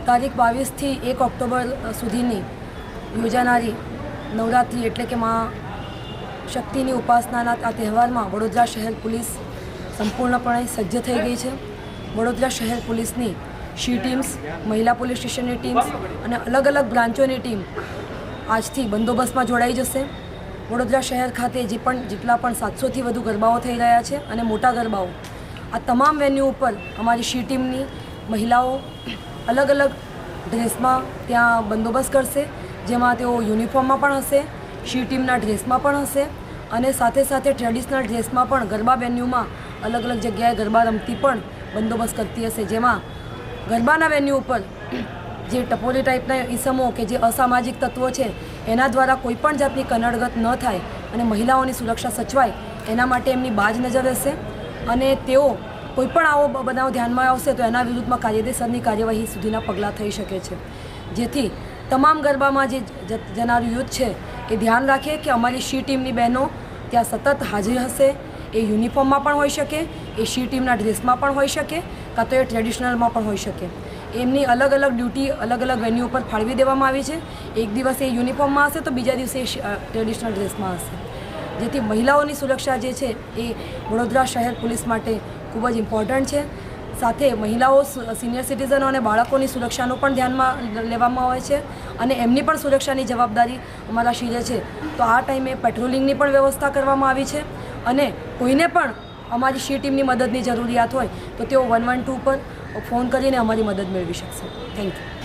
તારીખ 22 થી 1 ઓક્ટોબર સુધીની યોજાનારી નવરાત્રિ એટલે કે માં શક્તિની ઉપાસનાના આ તહેવારમાં વડોદરા શહેર પોલીસ સંપૂર્ણપણે સજ્જ થઈ ગઈ છે। વડોદરા શહેર પોલીસની શી ટીમ્સ, મહિલા પોલીસ સ્ટેશનની ટીમ્સ અને અલગ અલગ બ્રાન્ચોની ટીમ આજથી બંદોબસ્તમાં જોડાઈ જશે। વડોદરા શહેર ખાતે જેટલા પણ 700થી વધુ ગરબાઓ થઈ રહ્યા છે અને મોટા ગરબાઓ આ તમામ વેન્યુ ઉપર અમારી શી ટીમની મહિલાઓ અલગ અલગ ડ્રેસમાં ત્યાં બંદોબસ્ત કરશે, જેમાં તેઓ યુનિફોર્મમાં પણ હશે, શી ટીમના ડ્રેસમાં પણ હશે અને સાથે સાથે ટ્રેડિશનલ ડ્રેસમાં પણ ગરબા વેન્યુમાં અલગ અલગ જગ્યાએ ગરબા રમતી પણ બંદોબસ્ત કરતી હશે। જેમાં ગરબાના વેન્યુ ઉપર જે ટપોરી ટાઈપના ઈસમો કે જે અસામાજિક તત્વો છે એના દ્વારા કોઈપણ જાતની કનડગત ન થાય અને મહિલાઓની સુરક્ષા સચવાય એના માટે એમની બાજ નજર રહેશે અને તેઓ કોઈપણ આવો બનાવ ધ્યાનમાં આવશે તો એના વિરુદ્ધમાં કાયદેસરની કાર્યવાહી સુધીના પગલાં થઈ શકે છે, જેથી તમામ ગરબામાં જે જનારું યુથ છે એ ધ્યાન રાખે કે અમારી શી ટીમની બહેનો ત્યાં સતત હાજર હશે। એ યુનિફોર્મમાં પણ હોઈ શકે, એ શી ટીમના ડ્રેસમાં પણ હોઈ શકે, કાં તો એ ટ્રેડિશનલમાં પણ હોઈ શકે। એમની અલગ અલગ ડ્યુટી અલગ અલગ વેન્યુ ઉપર ફાળવી દેવામાં આવી છે। એક દિવસે એ યુનિફોર્મમાં હશે તો બીજા દિવસે ટ્રેડિશનલ ડ્રેસમાં હશે, જેથી મહિલાઓની સુરક્ષા જે છે એ વડોદરા શહેર પોલીસ માટે ખૂબ જ ઇમ્પોર્ટન્ટ છે। સાથે મહિલાઓ, સિનિયર સિટીઝનો અને બાળકોની સુરક્ષાનું પણ ધ્યાનમાં લેવામાં આવે છે અને એમની પણ સુરક્ષાની જવાબદારી અમારા શિરે છે। તો આ ટાઈમે પેટ્રોલિંગની પણ વ્યવસ્થા કરવામાં આવી છે અને કોઈને પણ અમારી શી ટીમની મદદની જરૂરિયાત હોય તો તેઓ 112 પર ફોન કરીને અમારી મદદ મેળવી શકશે। Thank you.